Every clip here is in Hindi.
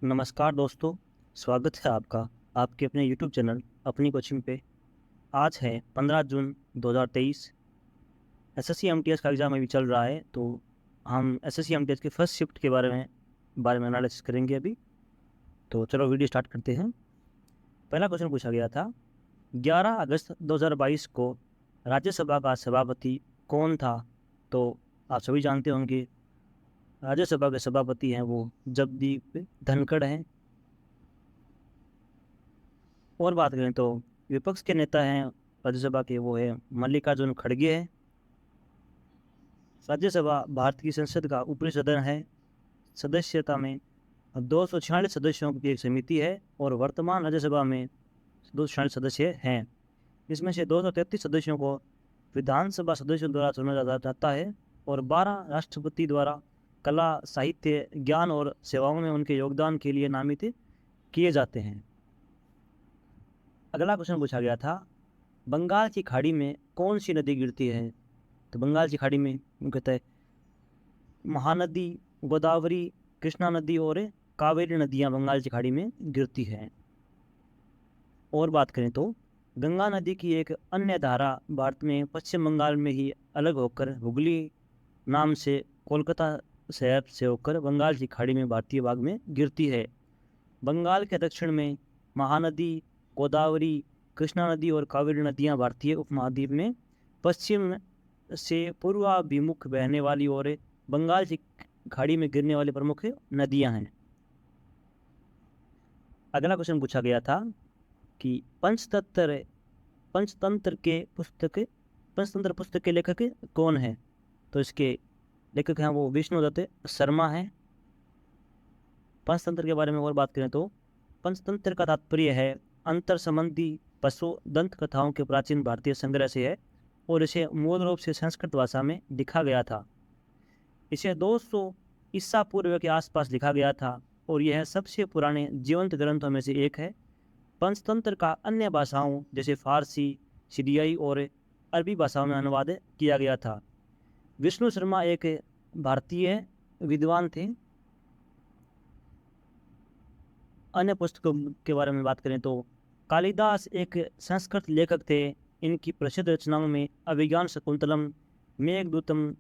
नमस्कार दोस्तों, स्वागत है आपका आपके अपने यूट्यूब चैनल अपनी कोचिंग पे। आज है 15 जून 2023। एसएससी एमटीएस का एग्ज़ाम अभी चल रहा है, तो हम एसएससी एमटीएस के फर्स्ट शिफ्ट के बारे में एनालिसिस करेंगे अभी। तो चलो वीडियो स्टार्ट करते हैं। पहला क्वेश्चन पूछा गया था, 11 अगस्त 2022 को राज्यसभा का सभापति कौन था? तो आप सभी जानते होंगे, राज्यसभा के सभापति हैं वो जगदीप धनखड़ हैं। और बात करें तो विपक्ष के नेता हैं राज्यसभा के, वो है मल्लिकार्जुन खड़गे हैं। राज्यसभा भारत की संसद का ऊपरी सदन है। सदस्यता में 246 सदस्यों की एक समिति है और वर्तमान राज्यसभा में 246 सदस्य हैं। इसमें से 233 सदस्यों को विधानसभा सदस्यों द्वारा चुना जाता है और 12 राष्ट्रपति द्वारा कला, साहित्य, ज्ञान और सेवाओं में उनके योगदान के लिए नामित किए जाते हैं। अगला क्वेश्चन पूछा गया था, बंगाल की खाड़ी में कौन सी नदी गिरती है? तो बंगाल की खाड़ी में कहता है महानदी, गोदावरी, कृष्णा नदी और कावेरी नदियां बंगाल की खाड़ी में गिरती हैं। और बात करें तो गंगा नदी की एक अन्य धारा भारत में पश्चिम बंगाल में ही अलग होकर हुगली नाम से कोलकाता शहर से होकर बंगाल की खाड़ी में भारतीय भाग में गिरती है। बंगाल के दक्षिण में महानदी, गोदावरी, कृष्णा नदी और कावेरी नदियां भारतीय उपमहाद्वीप में पश्चिम से पूर्वाभिमुख बहने वाली और बंगाल की खाड़ी में गिरने वाली प्रमुख नदियां हैं। अगला क्वेश्चन पूछा गया था कि पंचतंत्र पुस्तक के लेखक कौन है? तो इसके लेखक हैं वो विष्णुदत्त शर्मा हैं। पंचतंत्र के बारे में और बात करें तो पंचतंत्र का तात्पर्य है अंतर संबंधी पशु दंत कथाओं के प्राचीन भारतीय संग्रह से है और इसे मूल रूप से संस्कृत भाषा में लिखा गया था। इसे 200 ईसा पूर्व के आसपास लिखा गया था और यह सबसे पुराने जीवंत ग्रंथों में से एक है। पंचतंत्र का अन्य भाषाओं जैसे फारसी, सीरियाई और अरबी भाषाओं में अनुवाद किया गया था। विष्णु शर्मा एक भारतीय विद्वान थे। अन्य पुस्तकों के बारे में बात करें तो कालिदास एक संस्कृत लेखक थे। इनकी प्रसिद्ध रचनाओं में अभिज्ञान शकुंतलम, मेघदूतम,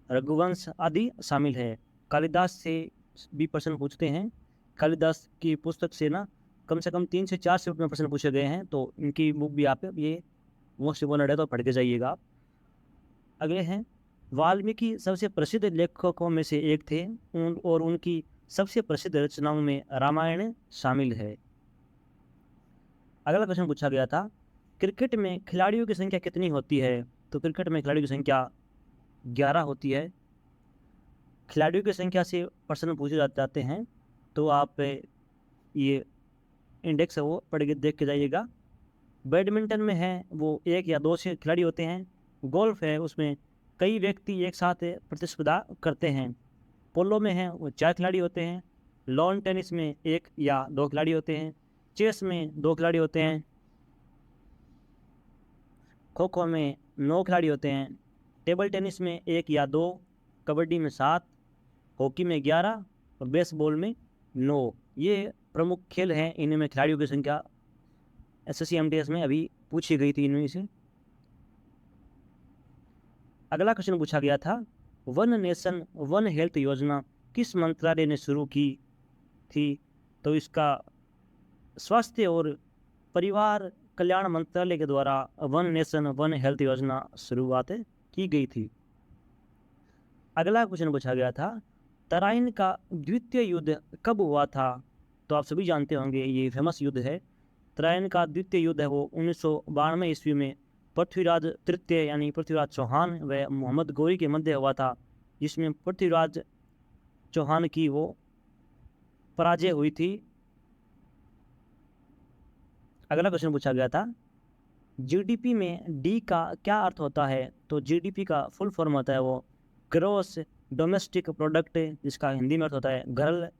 रघुवंश आदि शामिल है। कालिदास से भी प्रश्न पूछते हैं। कालिदास की पुस्तक से ना कम से कम 3 से 4 शिफ्ट में प्रश्न पूछे गए हैं, तो इनकी बुक भी आप ये मोस्ट इम्पोर्टेंट है, तो पढ़ के जाइएगा आप। अगले हैं, वाल्मीकि सबसे प्रसिद्ध लेखकों में से एक थे और उनकी सबसे प्रसिद्ध रचनाओं में रामायण शामिल है। अगला प्रश्न पूछा गया था, क्रिकेट में खिलाड़ियों की संख्या कितनी होती है? तो क्रिकेट में खिलाड़ियों की संख्या 11 होती है। खिलाड़ियों की संख्या से प्रश्न पूछे जाते हैं, तो आप ये इंडेक्स है वो पढ़ के देख के जाइएगा। बैडमिंटन में है वो 1 या 2 से खिलाड़ी होते हैं। गोल्फ है उसमें कई व्यक्ति एक साथ प्रतिस्पर्धा करते हैं। पोलो में है वो 4 खिलाड़ी होते हैं। लॉन टेनिस में 1 या 2 खिलाड़ी होते हैं। चेस में 2 खिलाड़ी होते हैं। खो खो में 9 खिलाड़ी होते हैं। टेबल टेनिस में 1 या 2। कबड्डी में 7। हॉकी में 11 और बेसबॉल में 9। ये प्रमुख खेल हैं, इनमें खिलाड़ियों की संख्या एसएससी एमटीएस में अभी पूछी गई थी इनमें से। अगला क्वेश्चन पूछा गया था, वन नेशन वन हेल्थ योजना किस मंत्रालय ने शुरू की थी? तो इसका स्वास्थ्य और परिवार कल्याण मंत्रालय के द्वारा वन नेशन वन हेल्थ योजना शुरुआत की गई थी। अगला क्वेश्चन पूछा गया था, तराइन का द्वितीय युद्ध कब हुआ था? तो आप सभी जानते होंगे ये फेमस युद्ध है। तराइन का द्वितीय युद्ध है वो 1992 ईस्वी में पृथ्वीराज तृतीय यानी पृथ्वीराज चौहान व मोहम्मद गौरी के मध्य हुआ था, जिसमें पृथ्वीराज चौहान की वो पराजय हुई थी। अगला क्वेश्चन पूछा गया था, जीडीपी में डी का क्या अर्थ होता है? तो जीडीपी का फुल फॉर्म होता है वो ग्रोस डोमेस्टिक प्रोडक्ट, जिसका हिंदी में अर्थ होता है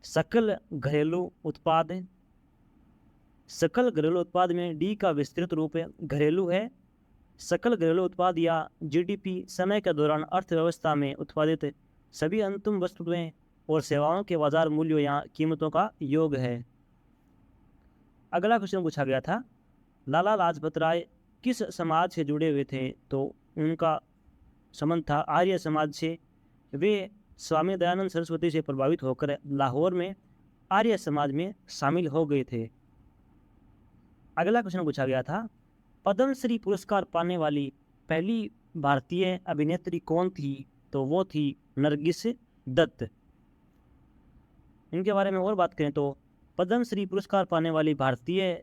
सकल घरेलू उत्पाद। सकल घरेलू उत्पाद में डी का विस्तृत रूप घरेलू है। सकल घरेलू उत्पाद या जीडीपी समय के दौरान अर्थव्यवस्था में उत्पादित सभी अंतिम वस्तुएं और सेवाओं के बाजार मूल्यों या कीमतों का योग है। अगला क्वेश्चन पूछा गया था, लाला लाजपत राय किस समाज से जुड़े हुए थे? तो उनका संबंध था आर्य समाज से। वे स्वामी दयानंद सरस्वती से प्रभावित होकर लाहौर में आर्य समाज में शामिल हो गए थे। अगला क्वेश्चन पूछा गया था, पद्मश्री पुरस्कार पाने वाली पहली भारतीय अभिनेत्री कौन थी? तो वो थी नरगिस दत्त। इनके बारे में और बात करें तो पद्मश्री पुरस्कार पाने वाली भारतीय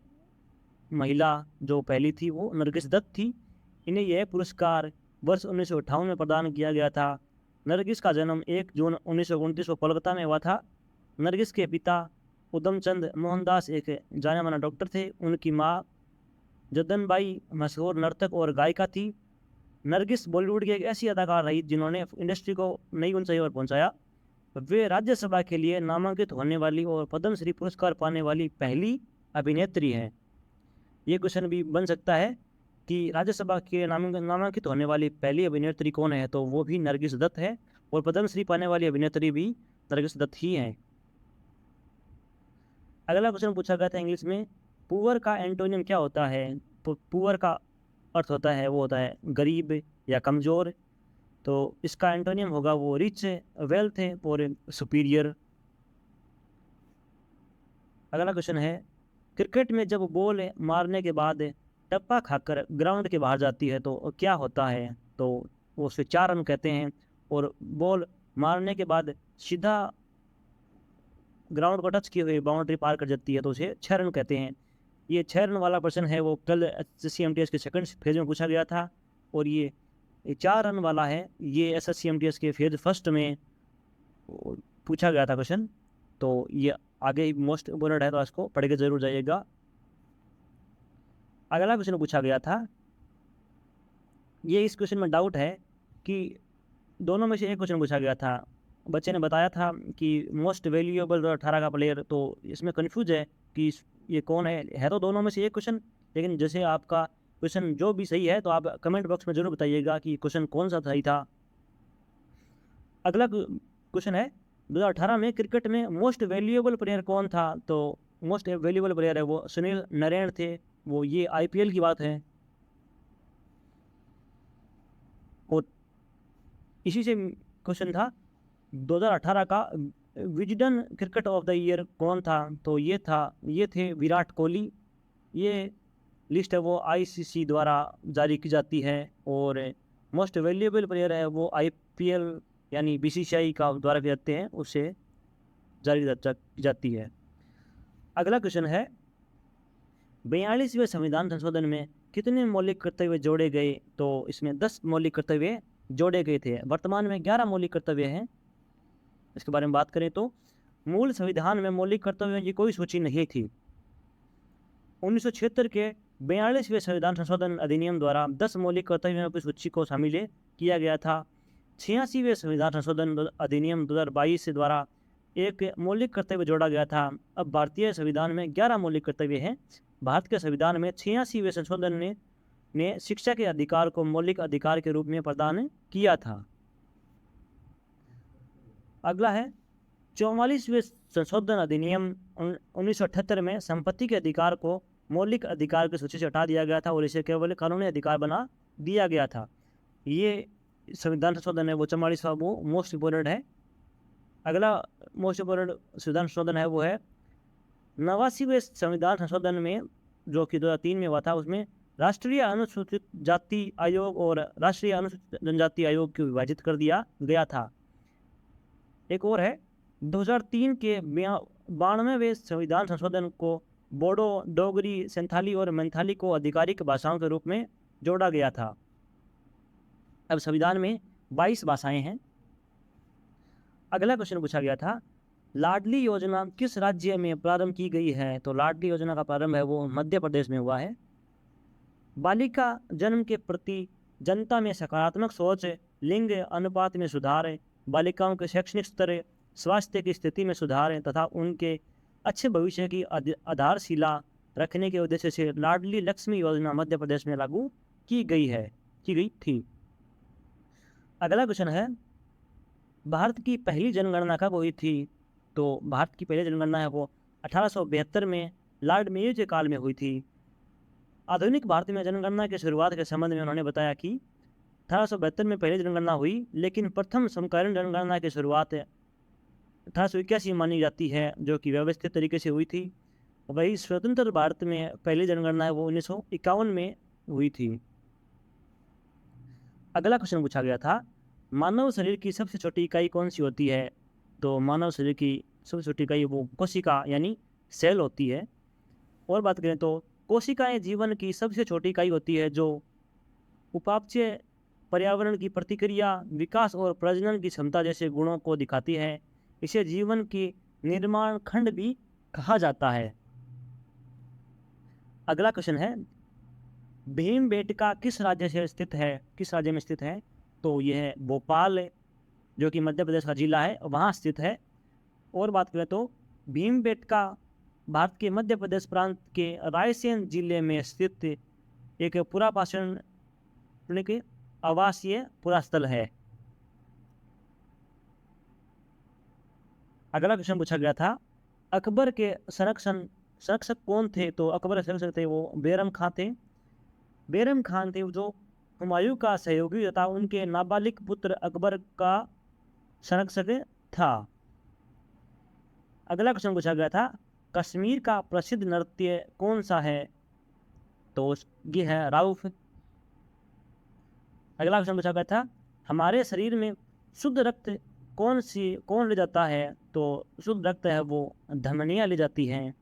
महिला जो पहली थी वो नरगिस दत्त थी। इन्हें यह पुरस्कार वर्ष 1958 में प्रदान किया गया था। नरगिस का जन्म 1 जून 1929 को कोलकाता में हुआ था। नरगिस के पिता उधमचंद मोहनदास एक जाने माना डॉक्टर थे। उनकी माँ जद्दनबाई मशहूर नर्तक और गायिका थी। नरगिस बॉलीवुड की एक ऐसी अदाकार रही जिन्होंने इंडस्ट्री को नई ऊंचाई पर पहुंचाया। वे राज्यसभा के लिए नामांकित होने वाली और पद्मश्री पुरस्कार पाने वाली पहली अभिनेत्री हैं। ये क्वेश्चन भी बन सकता है कि राज्यसभा के नामांकित होने वाली पहली अभिनेत्री कौन है? तो वो भी नरगिस दत्त है और पद्मश्री पाने वाली अभिनेत्री भी नरगिस दत्त ही है। अगला क्वेश्चन पूछा गया था इंग्लिश में, पुअर का एंटोनियम क्या होता है? पुअर का अर्थ होता है वो होता है गरीब या कमज़ोर। तो इसका एंटोनियम होगा वो रिच, वेल्थ और सुपीरियर। अगला क्वेश्चन है, क्रिकेट में जब बॉल मारने के बाद टप्पा खाकर ग्राउंड के बाहर जाती है तो क्या होता है? तो वो उसे 4 रन कहते हैं। और बॉल मारने के बाद सीधा ग्राउंड को टच किए हुए बाउंड्री पार कर जाती है तो उसे 6 रन कहते हैं। ये 6 रन वाला प्रश्न है वो कल SSC-MTS के सेकंड फेज में पूछा गया था। और ये 4 रन वाला है, ये SSC-MTS के फेज फर्स्ट में पूछा गया था क्वेश्चन। तो ये आगे मोस्ट इम्पोर्टेंट है तो इसको पढ़ के जरूर जाइएगा। अगला क्वेश्चन पूछा गया था, ये इस क्वेश्चन में डाउट है कि दोनों में से एक क्वेश्चन पूछा गया था। बच्चे ने बताया था कि मोस्ट वैल्यूएबल 2018 का प्लेयर, तो इसमें कंफ्यूज है कि ये कौन है तो दोनों में से एक क्वेश्चन। लेकिन जैसे आपका क्वेश्चन जो भी सही है तो आप कमेंट बॉक्स में जरूर बताइएगा कि क्वेश्चन कौन सा सही था। अगला क्वेश्चन है, 2018 में क्रिकेट में मोस्ट वैल्यूएबल प्लेयर कौन था? तो मोस्ट वैल्यूएबल प्लेयर है वो सुनील नारायण थे। वो ये IPL की बात है। और इसी से क्वेश्चन था 2018 का Wisden cricket of the year कौन था? तो ये थे विराट कोहली। ये लिस्ट है वो ICC द्वारा जारी की जाती है। और मोस्ट वैल्यूएबल प्लेयर है वो IPL यानी BCCI का द्वारा किए जाते हैं, उससे जारी की जाती है। अगला क्वेश्चन है, 42वें संविधान संशोधन में कितने मौलिक कर्तव्य जोड़े गए? तो इसमें 10 मौलिक कर्तव्य जोड़े गए थे। वर्तमान में 11 मौलिक कर्तव्य हैं। इसके बारे में बात करें तो मूल संविधान में मौलिक कर्तव्यों की कोई सूची नहीं थी। 1976 के 42वें संविधान संशोधन अधिनियम द्वारा 10 मौलिक कर्तव्यों की सूची को शामिल किया गया था। 86वें संविधान संशोधन अधिनियम 2022 द्वारा एक मौलिक कर्तव्य जोड़ा गया था। अब भारतीय संविधान में 11 मौलिक कर्तव्य हैं। भारत के संविधान में 86वें संशोधन ने शिक्षा के अधिकार को मौलिक अधिकार के रूप में प्रदान किया था। अगला है, 44वें संशोधन अधिनियम 1978 में संपत्ति के अधिकार को मौलिक अधिकार की सूची से हटा दिया गया था और इसे केवल कानूनी अधिकार बना दिया गया था। ये संविधान संशोधन है वो 44वां, वो मोस्ट इम्पोर्टेंट है। अगला मोस्ट इम्पोर्टेंट संविधान संशोधन है वो है 89वें संविधान संशोधन में, जो कि 2003 में हुआ था। उसमें राष्ट्रीय अनुसूचित जाति आयोग और राष्ट्रीय अनुसूचित जनजाति आयोग को विभाजित कर दिया गया था। एक और है, 2003 के 92वें संविधान संशोधन को बोडो, डोगरी, संथाली और मैंथाली को आधिकारिक भाषाओं के रूप में जोड़ा गया था। अब संविधान में 22 भाषाएं हैं। अगला क्वेश्चन पूछा गया था, लाडली योजना किस राज्य में प्रारंभ की गई है? तो लाडली योजना का प्रारंभ है वो मध्य प्रदेश में हुआ है। बालिका जन्म के प्रति जनता में सकारात्मक सोच, लिंग अनुपात में सुधार, बालिकाओं के शैक्षणिक स्तर, स्वास्थ्य की स्थिति में सुधार तथा उनके अच्छे भविष्य की आधारशिला रखने के उद्देश्य से लाडली लक्ष्मी योजना मध्य प्रदेश में लागू की गई थी। अगला क्वेश्चन है, भारत की पहली जनगणना कब हुई थी? तो भारत की पहली जनगणना है वो 1872 में लॉर्ड मेयो के काल में हुई थी। आधुनिक भारत में जनगणना की शुरुआत के संबंध में उन्होंने बताया कि 1872 में पहली जनगणना हुई, लेकिन प्रथम समकालीन जनगणना की शुरुआत 1881 मानी जाती है, जो कि व्यवस्थित तरीके से हुई थी। वही स्वतंत्र भारत में पहली जनगणना है वो 1951 में हुई थी। अगला क्वेश्चन पूछा गया था, मानव शरीर की सबसे छोटी इकाई कौन सी होती है? तो मानव शरीर की सबसे छोटी इकाई वो कोशिका यानी सेल होती है। और बात करें तो कोशिकाएं जीवन की सबसे छोटी इकाई होती है, जो उपापचय, पर्यावरण की प्रतिक्रिया, विकास और प्रजनन की क्षमता जैसे गुणों को दिखाती है। इसे जीवन की निर्माण खंड भी कहा जाता है। अगला क्वेश्चन है, भीमबेटका किस राज्य से स्थित है, किस राज्य में स्थित है? तो यह है भोपाल, जो कि मध्य प्रदेश का जिला है, वहाँ स्थित है। और बात करें तो भीमबेटका भारत के मध्य प्रदेश प्रांत के रायसेन जिले में स्थित एक पुरापाषाण के आवासीय पुरास्थल है। अगला क्वेश्चन पूछा गया था, अकबर के संरक्षक कौन थे? तो अकबर के संरक्षक थे वो बैरम खां थे। बैरम खान थे जो हुमायूं का सहयोगी तथा उनके नाबालिग पुत्र अकबर का संरक्षक था। अगला क्वेश्चन पूछा गया था, कश्मीर का प्रसिद्ध नृत्य कौन सा है? तो ये है राउफ। अगला क्वेश्चन पूछा गया था, हमारे शरीर में शुद्ध रक्त कौन ले जाता है? तो शुद्ध रक्त है वो धमनियाँ ले जाती हैं।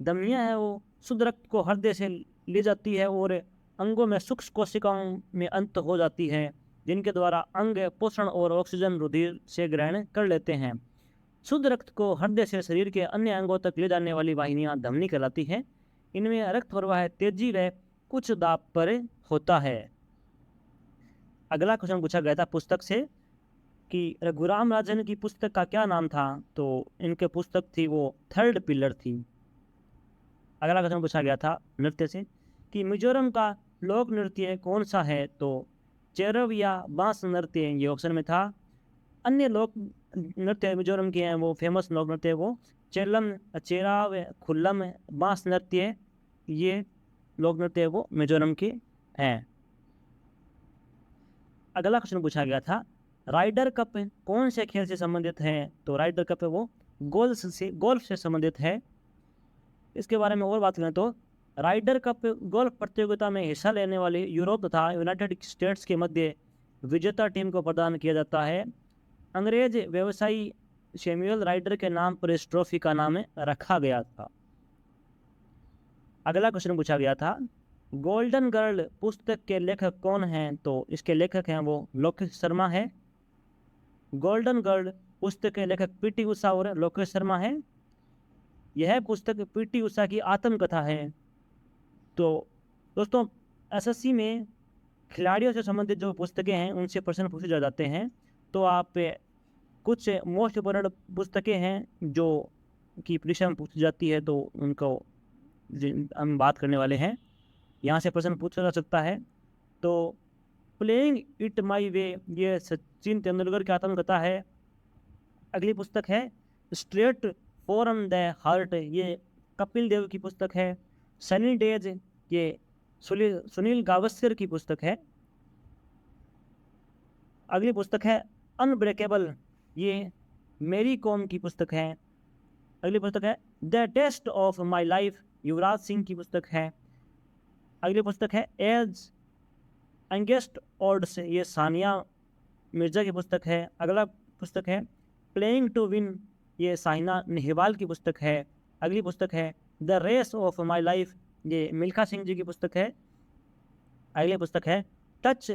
धमनियाँ है वो शुद्ध रक्त को हृदय से ले जाती है और अंगों में सूक्ष्म कोशिकाओं में अंत हो जाती है, जिनके द्वारा अंग पोषण और ऑक्सीजन रुधिर से ग्रहण कर लेते हैं। शुद्ध रक्त को हृदय से शरीर के अन्य अंगों तक ले जाने वाली वाहिनियां धमनी कहलाती हैं। इनमें रक्त प्रवाह तेजी व कुछ दाब पर होता है। अगला क्वेश्चन पूछा गया था पुस्तक से कि रघुराम राजन की पुस्तक का क्या नाम था? तो इनके पुस्तक थी वो थर्ड पिलर थी। अगला क्वेश्चन पूछा गया था नृत्य से कि मिजोरम का लोक नृत्य कौन सा है? तो चेरव या बांस नृत्य ये ऑप्शन में था। अन्य लोक नृत्य मिजोरम के हैं वो फेमस लोक नृत्य वो चेलम, चेराव, खुल्लम, बांस नृत्य, ये लोक नृत्य वो मिजोरम के हैं। अगला क्वेश्चन पूछा गया था, राइडर कप कौन से खेल से संबंधित है? तो राइडर कप वो गोल्फ से संबंधित है। इसके बारे में और बात करें तो राइडर कप गोल्फ प्रतियोगिता में हिस्सा लेने वाली यूरोप तथा यूनाइटेड स्टेट्स के मध्य विजेता टीम को प्रदान किया जाता है। अंग्रेज व्यवसायी सैमुअल राइडर के नाम पर इस ट्रॉफी का नाम रखा गया था। अगला क्वेश्चन पूछा गया था, गोल्डन गर्ल पुस्तक के लेखक कौन हैं? तो इसके लेखक हैं वो लोकेश शर्मा है। गोल्डन गर्ल पुस्तक के लेखक पीटी उषा और लोकेश शर्मा है। यह पुस्तक पीटी उषा की आत्मकथा है। तो दोस्तों, एसएससी में खिलाड़ियों से संबंधित जो पुस्तकें हैं उनसे प्रश्न पूछे जा जाते हैं। तो आप कुछ मोस्ट इम्पोर्टेंट पुस्तकें हैं जो कि परीक्षा में पूछी जाती है, तो उनको हम बात करने वाले हैं। यहाँ से प्रश्न पूछा जा सकता है। तो प्लेइंग इट माई वे ये सचिन तेंदुलकर की आत्मकथा है। अगली पुस्तक है स्ट्रेट फॉरम द हार्ट, ये कपिल देव की पुस्तक है। सनी डेज ये सुनील गावस्कर की पुस्तक है। अगली पुस्तक है अनब्रेकेबल, ये मेरी कॉम की पुस्तक है। अगली पुस्तक है the test of my life, Yuvraj Singh की पुस्तक है। अगली पुस्तक है एज अंगेस्ट ऑड्स, ये सानिया मिर्जा की पुस्तक है। अगला पुस्तक है प्लेइंग टू विन, ये साइना नेहवाल की पुस्तक है। अगली पुस्तक है the race of my life, ये मिल्खा सिंह जी की पुस्तक है। अगली पुस्तक है touch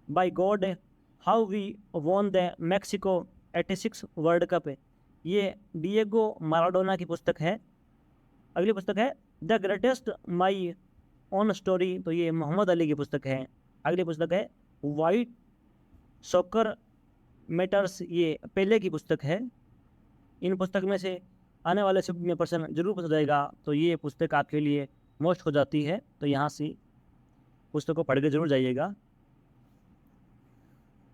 by God, how we won the Mexico 86 world cup, ये डिएगो माराडोना की पुस्तक है। अगली पुस्तक है the greatest my own story, तो ये मोहम्मद अली की पुस्तक है। अगली पुस्तक है वाइट सॉकर मैटर्स, ये पेले की पुस्तक है। इन पुस्तक में से आने वाले शिफ्ट में प्रश्न जरूर पूछा जाएगा, तो ये पुस्तक आपके लिए मोस्ट हो जाती है। तो यहाँ से पुस्तक को पढ़ के जरूर जाइएगा।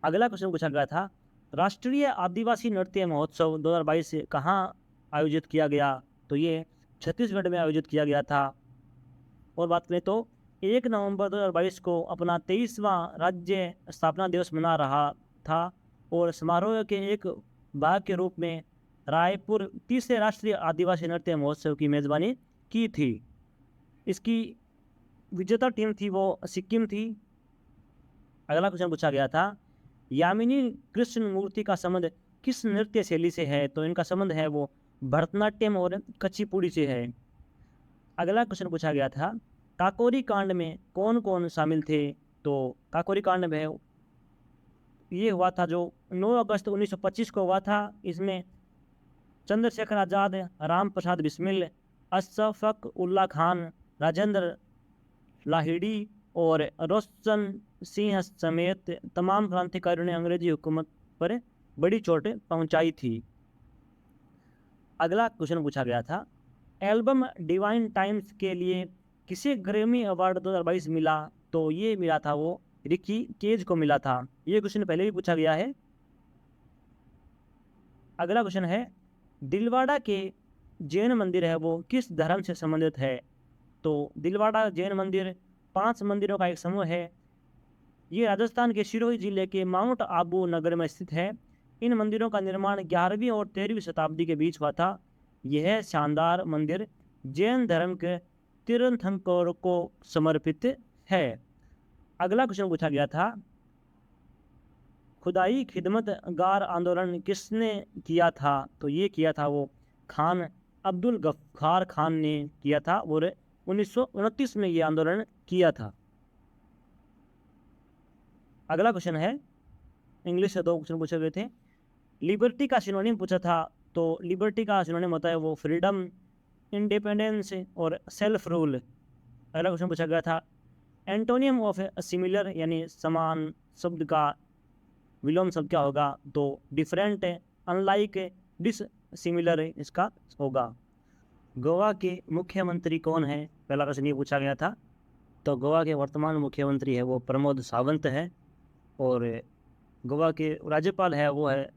अगला क्वेश्चन पूछा गया था, राष्ट्रीय आदिवासी नृत्य महोत्सव 2022 कहाँ आयोजित किया गया? तो ये छत्तीसगढ़ में आयोजित किया गया था। और बात करें तो 1 नवंबर 2022 को अपना 23वां राज्य स्थापना दिवस मना रहा था और समारोह के एक भाग के रूप में रायपुर तीसरे राष्ट्रीय आदिवासी नृत्य महोत्सव की मेजबानी की थी। इसकी विजेता टीम थी वो सिक्किम थी। अगला क्वेश्चन पूछा गया था, यामिनी कृष्ण मूर्ति का संबंध किस नृत्य शैली से है? तो इनका संबंध है वो भरतनाट्यम और कुचिपुड़ी से है। अगला क्वेश्चन पूछा गया था, काकोरी कांड में कौन कौन शामिल थे? तो काकोरी कांड में ये हुआ था जो 9 अगस्त 1925 को हुआ था। इसमें चंद्रशेखर आज़ाद, राम प्रसाद बिस्मिल, अशफक उल्ला खान, राजेंद्र लाहिड़ी और रोशन सिंह समेत तमाम क्रांतिकारियों ने अंग्रेजी हुकूमत पर बड़ी चोट पहुंचाई थी। अगला क्वेश्चन पूछा गया था, एल्बम डिवाइन टाइम्स के लिए किसे ग्रैमी अवार्ड 2022 मिला? तो ये मिला था वो रिकी केज को मिला था। ये क्वेश्चन पहले भी पूछा गया है। अगला क्वेश्चन है, दिलवाड़ा के जैन मंदिर है वो किस धर्म से संबंधित है? तो दिलवाड़ा जैन मंदिर 5 मंदिरों का एक समूह है। ये राजस्थान के सिरोही जिले के माउंट आबू नगर में स्थित है। इन मंदिरों का निर्माण 11वीं और 13वीं शताब्दी के बीच हुआ था। यह शानदार मंदिर जैन धर्म के तीर्थंकरों को समर्पित है। अगला क्वेश्चन पूछा गया था, खुदाई खिदमत गार आंदोलन किसने किया था? तो ये किया था वो खान अब्दुल गफ्फार खान ने किया था और 1929 में ये आंदोलन किया था। अगला क्वेश्चन है, इंग्लिश से 2 क्वेश्चन पूछे गए थे। लिबर्टी का सिनोनिम पूछा था। तो लिबर्टी का सिनोनिम होता है वो फ्रीडम, इंडिपेंडेंस और सेल्फ रूल। अगला क्वेश्चन पूछा गया था, एंटोनियम ऑफ सिमिलर यानी समान शब्द का विलोम शब्द क्या होगा? तो डिफरेंट, अनलाइक, डिससिमिलर इसका होगा। गोवा के मुख्यमंत्री कौन है? पहला क्वेश्चन ये पूछा गया था। तो गोवा के वर्तमान मुख्यमंत्री है वो प्रमोद सावंत है और गोवा के राज्यपाल है वो है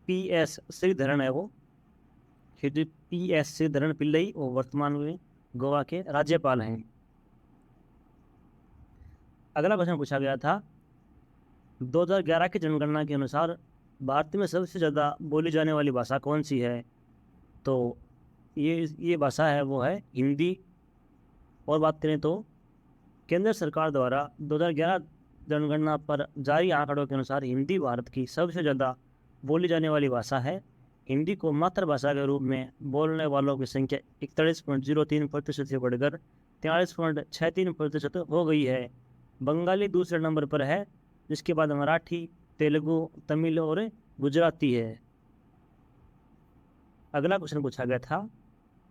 PS श्रीधरन है वो PS श्रीधरन पिल्लई और वर्तमान में गोवा के राज्यपाल हैं। अगला क्वेश्चन पूछा गया था, 2011 की जनगणना के अनुसार भारत में सबसे ज़्यादा बोली जाने वाली भाषा कौन सी है? तो ये भाषा है वो है हिंदी। और बात करें तो केंद्र सरकार द्वारा 2011 जनगणना पर जारी आंकड़ों के अनुसार हिंदी भारत की सबसे ज़्यादा बोली जाने वाली भाषा है। हिंदी को मातृभाषा के रूप में बोलने वालों की संख्या 41.03% से बढ़कर 43.63% हो गई है। बंगाली दूसरे नंबर पर है, जिसके बाद मराठी, तेलुगु, तमिल और गुजराती है। अगला क्वेश्चन पूछा गया था,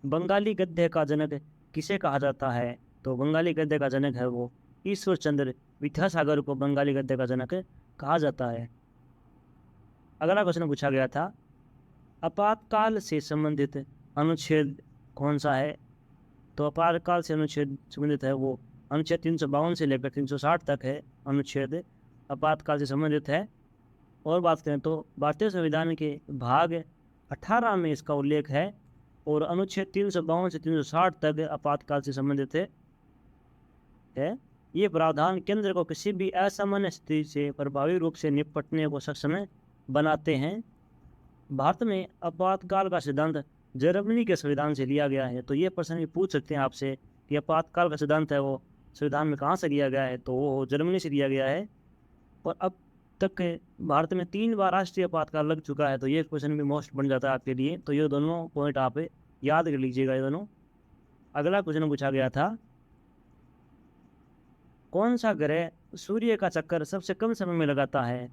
बंगाली गद्य का जनक किसे कहा जाता है? तो बंगाली गद्य का जनक है वो ईश्वर चंद्र विद्यासागर को बंगाली गद्य का जनक कहा जाता है। अगला क्वेश्चन पूछा गया था, आपातकाल से संबंधित अनुच्छेद कौन सा है? तो आपातकाल से अनुच्छेद संबंधित है वो अनुच्छेद 352 से लेकर 360 तक है अनुच्छेद आपातकाल से संबंधित है। और बात करें तो भारतीय संविधान के भाग 18 में इसका उल्लेख है और अनुच्छेद 352 से 360 तक आपातकाल से संबंधित है। ये प्रावधान केंद्र को किसी भी असामान्य स्थिति से प्रभावी रूप से निपटने को सक्षम बनाते हैं। भारत में आपातकाल का सिद्धांत जर्मनी के संविधान से लिया गया है। तो ये प्रश्न भी पूछ सकते हैं आपसे कि आपातकाल का सिद्धांत है वो संविधान में कहाँ से लिया गया है? तो वो जर्मनी से लिया गया है। और अब तक भारत में 3 बार राष्ट्रीय आपातकाल लग चुका है। तो ये क्वेश्चन भी मोस्ट बन जाता है आपके लिए। तो ये दोनों पॉइंट आप याद कर लीजिएगा ये दोनों। अगला क्वेश्चन पूछा गया था, कौन सा ग्रह सूर्य का चक्कर सबसे कम समय में लगाता है?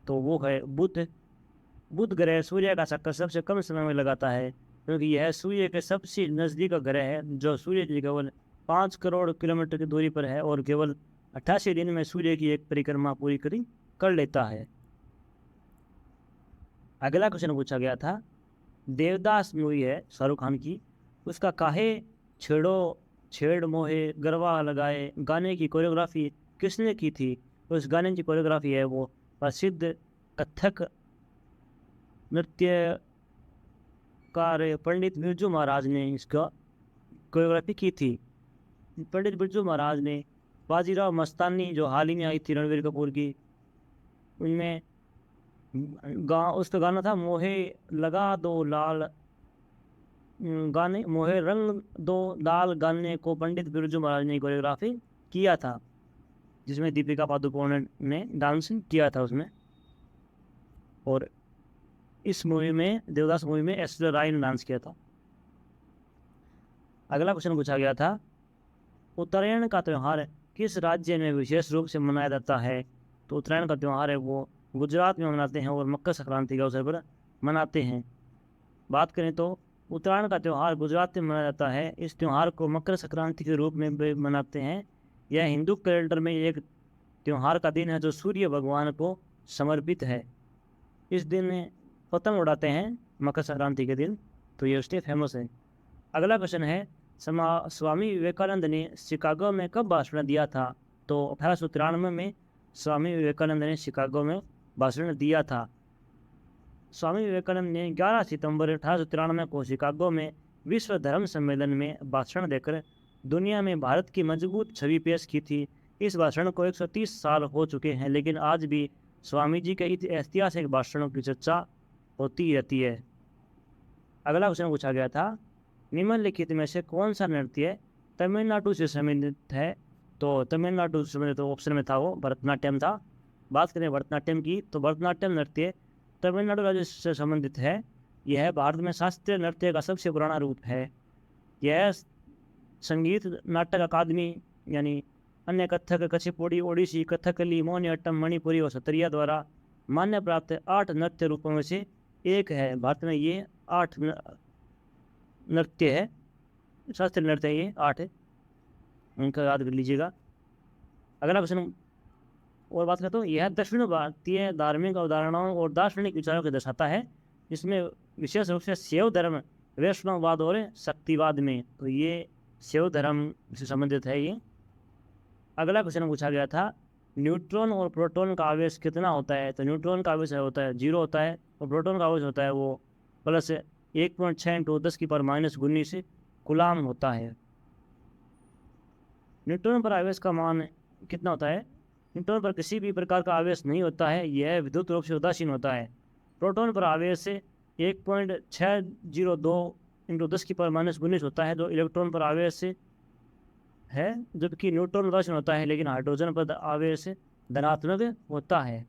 तो वो है बुध। बुध ग्रह सूर्य का चक्कर सबसे कम समय में लगाता है क्योंकि यह सूर्य के सबसे नज़दीक ग्रह है, जो सूर्य से केवल 5 करोड़ किलोमीटर की दूरी पर है और केवल 88 दिन में सूर्य की एक परिक्रमा पूरी कर लेता है। अगला क्वेश्चन पूछा गया था, देवदास मूवी है शाहरुख खान की, उसका काहे छेड़ मोहे गरबा लगाए गाने की कोरियोग्राफी किसने की थी? तो इस गाने की कोरियोग्राफी है वो प्रसिद्ध कथक नृत्यकार पंडित बिरजू महाराज ने इसका कोरियोग्राफी की थी। पंडित बिरजू महाराज ने बाजीराव मस्तानी जो हाल ही में आई थी रणवीर कपूर की, उनमें उसका गाना था मोहे लगा दो लाल गाने, मोहे रंग दो लाल गाने को पंडित बिरजू महाराज ने कोरियोग्राफी किया था, जिसमें दीपिका पादुकोण ने डांस किया था उसमें। और इस मूवी में, देवदास मूवी में, ऐश्वर्या राय ने डांस किया था। अगला क्वेश्चन पूछा गया था, उत्तरायण का त्यौहार किस राज्य में विशेष रूप से मनाया जाता है? तो उत्तरायण का त्यौहार है वो गुजरात में मनाते हैं और मकर संक्रांति के अवसर पर मनाते हैं। बात करें तो उत्तरायण का त्यौहार गुजरात में मनाया जाता है। इस त्यौहार को मकर संक्रांति के रूप में भी मनाते हैं। यह हिंदू कैलेंडर में एक त्यौहार का दिन है जो सूर्य भगवान को समर्पित है। इस दिन पतंग उड़ाते हैं मकर संक्रांति के दिन, तो ये उसके फेमस है। अगला क्वेश्चन है, स्वामी विवेकानंद ने शिकागो में कब भाषण दिया था? तो 1893 में स्वामी विवेकानंद ने शिकागो में भाषण दिया था। स्वामी विवेकानंद ने 11 सितंबर 1893 को शिकागो में विश्व धर्म सम्मेलन में भाषण देकर दुनिया में भारत की मजबूत छवि पेश की थी। इस भाषण को 130 साल हो चुके हैं, लेकिन आज भी स्वामी जी के ऐतिहासिक भाषणों की चर्चा होती रहती है। अगला क्वेश्चन पूछा गया था, निम्नलिखित में से कौन सा नृत्य तमिलनाडु से संबंधित है? तो तमिलनाडु से संबंधित ऑप्शन में था वो भरतनाट्यम था। बात करें भरतनाट्यम की, तो भरतनाट्यम नृत्य तमिलनाडु राज्य से संबंधित है। यह भारत में शास्त्रीय नृत्य का सबसे पुराना रूप है। यह संगीत नाटक अकादमी यानी अन्य कथक, कुचिपुड़ी, ओडिसी, कथकली, मोहिनीअट्टम, मणिपुरी और सत्रिया द्वारा मान्य प्राप्त 8 नृत्य रूपों में से एक है। भारत में ये 8 नृत्य है, शास्त्रीय नृत्य ये 8 है, उनका याद कर लीजिएगा। अगला क्वेश्चन और बात करते हो, यह दक्षिण भारतीय धार्मिक अवधारणाओं और दार्शनिक विचारों को दर्शाता है, जिसमें विशेष रूप से शैव धर्म, वैष्णववाद और शक्तिवाद में। तो ये शैव धर्म से संबंधित है ये। अगला क्वेश्चन पूछा गया था, न्यूट्रॉन और प्रोटॉन का आवेश कितना होता है? तो न्यूट्रॉन का आवेश होता है 0 होता है, और प्रोटॉन का आवेश होता है वो प्लस 1.6 × 10⁻19 कूलाम होता है। न्यूट्रॉन पर आवेश का मान कितना होता है? न्यूट्रॉन पर किसी भी प्रकार का आवेश नहीं होता है, यह विद्युत रूप से उदासीन होता है। प्रोटॉन पर आवेश 1.602 × 10⁻19 होता है, जो इलेक्ट्रॉन पर आवेश है, जबकि न्यूट्रॉन उदासीन होता है, लेकिन हाइड्रोजन पर आवेश धनात्मक होता है।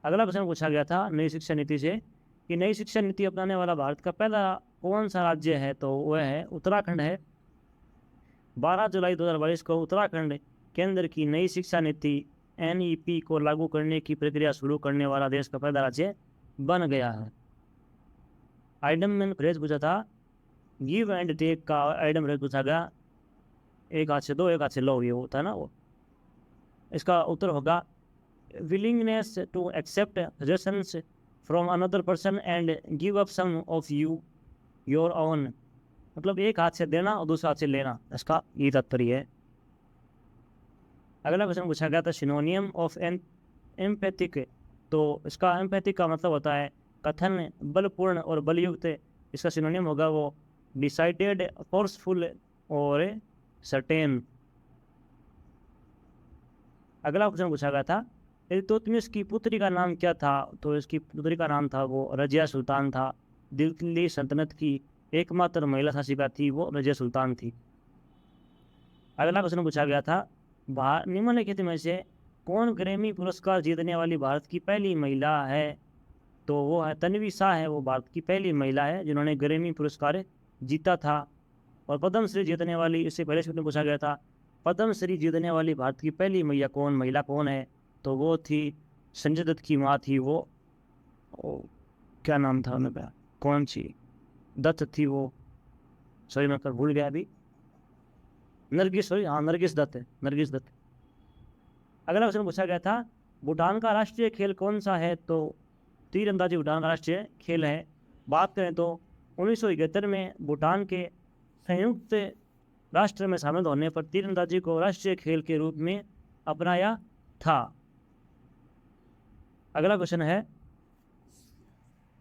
अगला प्रश्न पूछा गया था नई शिक्षा नीति से, कि नई शिक्षा नीति अपनाने वाला भारत का पहला कौन सा राज्य है? तो वह है उत्तराखंड है। 12 जुलाई 2022 को उत्तराखंड केंद्र की नई शिक्षा नीति NEP को लागू करने की प्रक्रिया शुरू करने वाला देश का पहला राज्य बन गया है। आइटम में फ्रेज पूछा था, गिव एंड टेक का आइटम फ्रेज पूछा गया, एक हाथ से दो एक हाथ से लो, ये होता है ना वो। इसका उत्तर होगा willingness to accept suggestions from another person and give up some of your own. मतलब एक हाथ से देना और दूसरा हाथ से लेना, इसका ये तात्पर्य है। अगला क्वेश्चन पूछा गया था सिनोनियम ऑफ एम्पैथिक। तो इसका एम्पैथिक का मतलब होता है कथन, बलपूर्ण और बलयुक्त। इसका सिनोनियम होगा वो डिसाइडेड, फोर्सफुल और सर्टेन। अगला क्वेश्चन पूछा गया था इल्तुतमिश की पुत्री का नाम क्या था? तो इसकी पुत्री का नाम था वो रजिया सुल्तान था। दिल्ली सल्तनत की एकमात्र महिला शासिका थी वो रजिया सुल्तान थी। अगला क्वेश्चन पूछा गया था, निम्नलिखित में से कौन ग्रैमी पुरस्कार जीतने वाली भारत की पहली महिला है? तो वो है तन्वी शाह है, वो भारत की पहली महिला है जिन्होंने ग्रैमी पुरस्कार जीता था। और पद्मश्री जीतने वाली, इससे पहले से पूछा गया था, पद्मश्री जीतने वाली भारत की पहली महिला कौन है? तो वो थी संजय दत्त की माँ थी वो क्या नाम था उनका, कौन सी दत्त थी वो, सॉरी मैं भूल गया अभी, नरगिस, सॉरी हाँ नरगिस दत्त है, नरगिस दत्त। अगला क्वेश्चन पूछा गया था, भूटान का राष्ट्रीय खेल कौन सा है? तो तीरंदाजी भूटान का राष्ट्रीय खेल है। बात करें तो 1971 में भूटान के संयुक्त राष्ट्र में शामिल होने पर तीरंदाजी को राष्ट्रीय खेल के रूप में अपनाया था। अगला क्वेश्चन है,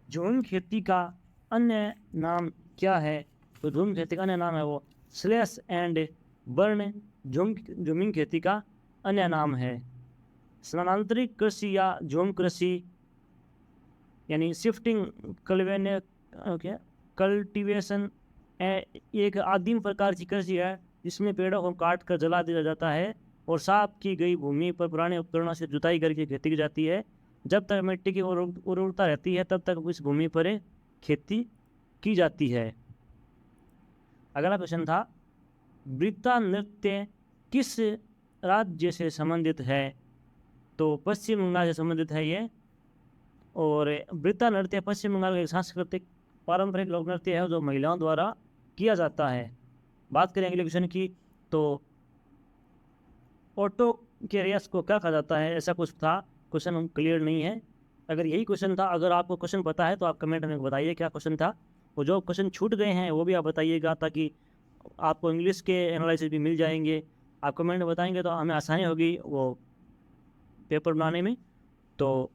झूम खेती का अन्य नाम क्या है? तो झूम खेती का अन्य नाम है वो स्लैश एंड बर्न झूमिंग खेती का अन्य नाम है। स्थानांतरित कृषि या झूम कृषि यानी शिफ्टिंग कल्टीवेशन एक आदिम प्रकार की कृषि है जिसमें पेड़ों को काट कर जला दिया जाता है और साफ की गई भूमि पर पुराने उपकरणों से जुताई करके खेती की जाती है। जब तक मिट्टी की उर्वरता रहती है तब तक उस भूमि पर खेती की जाती है। अगला प्रश्न था, वृत्ता नृत्य किस राज्य से संबंधित है? तो पश्चिम बंगाल से संबंधित है ये। और वृत्ता नृत्य पश्चिम बंगाल का एक सांस्कृतिक पारंपरिक लोक नृत्य है जो महिलाओं द्वारा किया जाता है। बात करें अगले क्वेश्चन की, तो ऑटो के रेस को क्या कहा जाता है? ऐसा कुछ था, क्वेश्चन क्लियर नहीं है। अगर यही क्वेश्चन था, अगर आपको क्वेश्चन पता है तो आप कमेंट में बताइए क्या क्वेश्चन था। और जो क्वेश्चन छूट गए हैं वो भी आप बताइएगा ताकि आपको इंग्लिश के एनालिसिस भी मिल जाएंगे। आप कमेंट में बताएंगे तो हमें आसानी होगी वो पेपर बनाने में। तो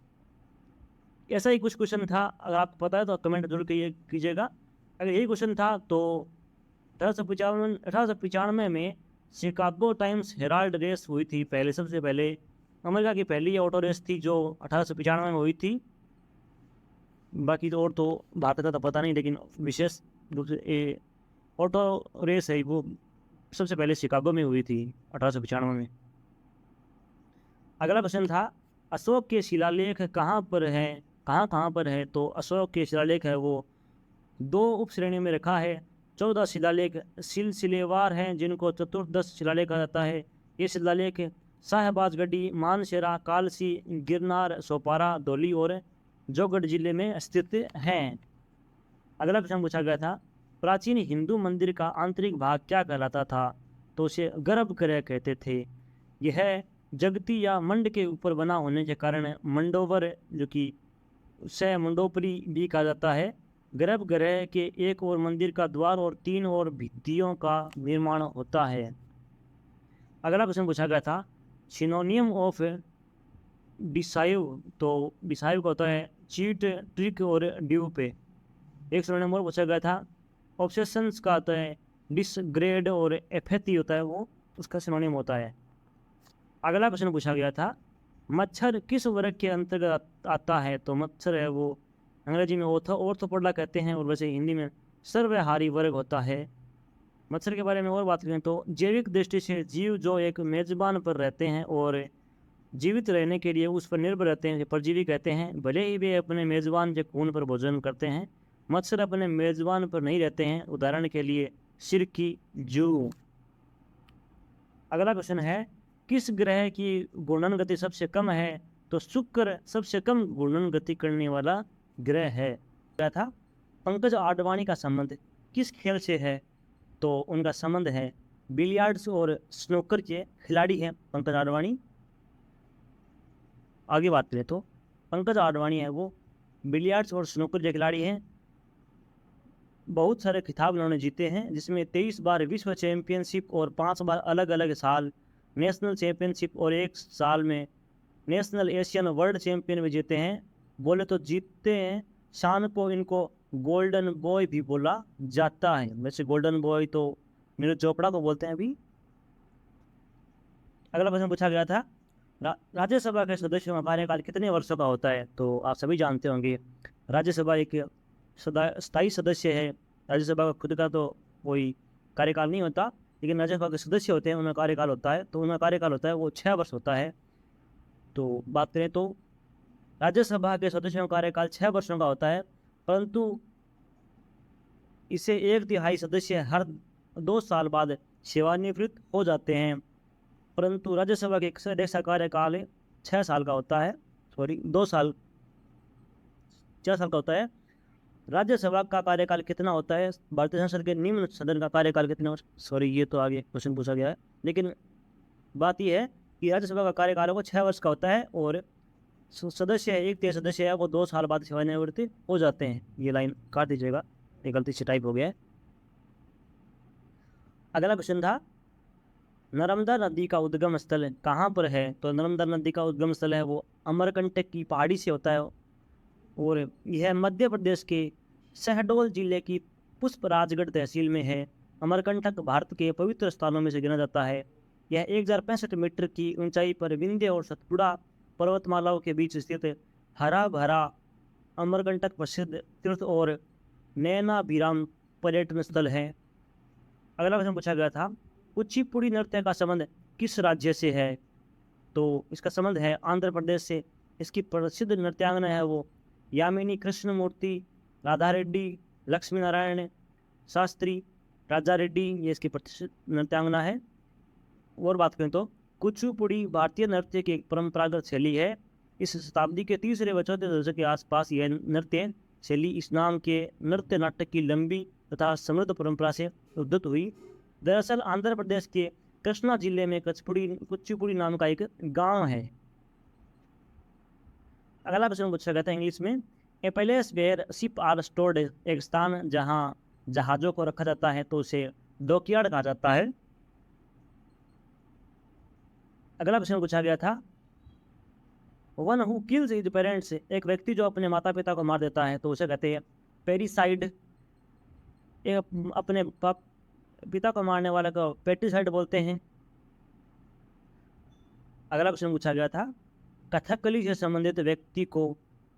ऐसा ही कुछ क्वेश्चन था, अगर आपको पता है तो कमेंट जरूर कीजिएगा। अगर यही क्वेश्चन था तो 1895 में शिकागो टाइम्स हेराल्ड रेस हुई थी सबसे पहले। अमेरिका की पहली ऑटो रेस थी जो 1895 में हुई थी। बाकी तो और तो भारत का तो पता नहीं, लेकिन विशेष रूप से ऑटो रेस है वो सबसे पहले शिकागो में हुई थी 1895 में। अगला प्रश्न था, अशोक के शिलालेख कहाँ पर है? तो अशोक के शिलालेख है वो 2 उप श्रेणियों में रखा है। 14 शिलालेख सिलसिलेवार हैं जिनको चतुर्दश शिलालेख कहा जाता है। ये शिलालेख शाहबाजगढ़ी, मानसेरा, कालसी, गिरनार, सोपारा, धौली और जौगढ़ जिले में स्थित हैं। अगला प्रश्न पूछा गया था, प्राचीन हिंदू मंदिर का आंतरिक भाग क्या कहलाता था? तो उसे गर्भगृह कहते थे। यह जगती या मंड के ऊपर बना होने के कारण मंडोवर जो कि उसे मंडोपरी भी कहा जाता है। गर्भगृह के एक और मंदिर का द्वार और 3 और भित्तियों का निर्माण होता है। अगला क्वेश्चन पूछा गया था, सिनोनियम ऑफ डिसाइव। तो डिसाइव का होता है चीट, ट्रिक और ड्यूप। एक सिनोनियम और पूछा गया था, ऑब्सेशंस का होता है डिसग्रेड और एफेथी होता है वो उसका सिनोनियम होता है। अगला क्वेश्चन पूछा गया था, मच्छर किस वर्ग के अंतर्गत आता है? तो मच्छर है वो अंग्रेजी में ऑर्थोपोडा कहते हैं और वैसे हिंदी में सर्वहारी वर्ग होता है। मच्छर के बारे में और बात करें तो जैविक दृष्टि से जीव जो एक मेजबान पर रहते हैं और जीवित रहने के लिए उस पर निर्भर रहते हैं परजीवी कहते हैं। भले ही वे अपने मेजबान के खून पर भोजन करते हैं, मच्छर अपने मेजबान पर नहीं रहते हैं। उदाहरण के लिए सिरकी जू। अगला क्वेश्चन है, किस ग्रह की घूर्णन गति सबसे कम है? तो शुक्र सबसे कम घूर्णन गति करने वाला ग्रह है। क्या था? पंकज आडवाणी का संबंध किस खेल से है? तो उनका संबंध है बिलियर्ड्स और स्नूकर के खिलाड़ी हैं पंकज आडवाणी। आगे बात करें तो पंकज आडवाणी है वो बिलियर्ड्स और स्नूकर के खिलाड़ी हैं। बहुत सारे खिताब उन्होंने जीते हैं जिसमें 23 बार विश्व चैंपियनशिप और 5 बार अलग अलग साल नेशनल चैंपियनशिप और 1 साल में नेशनल एशियन वर्ल्ड चैंपियन भी जीते हैं। बोले तो जीतते हैं, शान को इनको गोल्डन बॉय भी बोला जाता है। वैसे गोल्डन बॉय तो नीरज चोपड़ा को बोलते हैं अभी। अगला प्रश्न पूछा गया था, राज्यसभा के सदस्यों का कार्यकाल कितने वर्षों का होता है? तो आप सभी जानते होंगे राज्यसभा एक स्थायी सदस्य है। राज्यसभा का खुद का तो कोई कार्यकाल नहीं होता, लेकिन राज्यसभा के सदस्य होते हैं उनका कार्यकाल होता है। तो उनका कार्यकाल होता है वो 6 वर्ष होता है। तो बात करें तो राज्यसभा के सदस्यों का कार्यकाल 6 वर्षों का होता है, परंतु इसे 1/3 सदस्य हर 2 साल बाद सेवानिवृत्त हो जाते हैं। परंतु राज्यसभा के सदस्य का कार्यकाल 6 साल का होता है, 4 साल का होता है। राज्यसभा का कार्यकाल कितना होता है? भारतीय संसद के निम्न सदन का कार्यकाल कितना? ये तो आगे क्वेश्चन पूछा गया है, लेकिन बात यह है कि राज्यसभा का कार्यकाल वो 6 वर्ष का होता है और सदस्य है 1/3 सदस्य है वो 2 साल बाद सेवानिवृत्त हो जाते हैं। ये लाइन काट दीजिएगा, ये गलती से टाइप हो गया है। अगला क्वेश्चन था, नर्मदा नदी का उद्गम स्थल कहाँ पर है? तो नर्मदा नदी का उद्गम स्थल है वो अमरकंटक की पहाड़ी से होता है, और यह मध्य प्रदेश के शहडोल जिले की पुष्पराजगढ़ तहसील में है। अमरकंटक भारत के पवित्र स्थानों में से गिना जाता है। यह 1065 मीटर की ऊंचाई पर विंध्य और सतपुड़ा पर्वतमालाओं के बीच स्थित हरा भरा अमरकंटक प्रसिद्ध तीर्थ और नयनाभिराम पर्यटन स्थल है। अगला प्रश्न पूछा गया था, कुचिपुड़ी नृत्य का संबंध किस राज्य से है? तो इसका संबंध है आंध्र प्रदेश से। इसकी प्रसिद्ध नृत्यांगना है वो यामिनी कृष्णमूर्ति, राधा रेड्डी, लक्ष्मी नारायण शास्त्री, राजा रेड्डी, ये इसकी प्रसिद्ध नृत्यांगना है। और बात करें तो कुचिपुड़ी भारतीय नृत्य की एक परंपरागत शैली है। इस शताब्दी के तीसरे व चौथे दशक के आसपास यह नृत्य शैली इस नाम के नृत्य नाटक की लंबी तथा समृद्ध परंपरा से उद्धृत हुई। दरअसल आंध्र प्रदेश के कृष्णा जिले में कुचिपुड़ी नाम का एक गांव है। अगला प्रश्न पूछा गया था इंग्लिश में, a place where ship are stored, एक स्थान जहां जहाजों को रखा जाता है तो उसे डॉकयार्ड कहा जाता है। अगला प्रश्न पूछा गया था, one who kills his parents, एक व्यक्ति जो अपने माता पिता को मार देता है तो उसे कहते हैं पेरिसाइड। अपने पिता को मारने वाले को पेटिसाइड बोलते हैं। अगला प्रश्न पूछा गया था, कथकली से संबंधित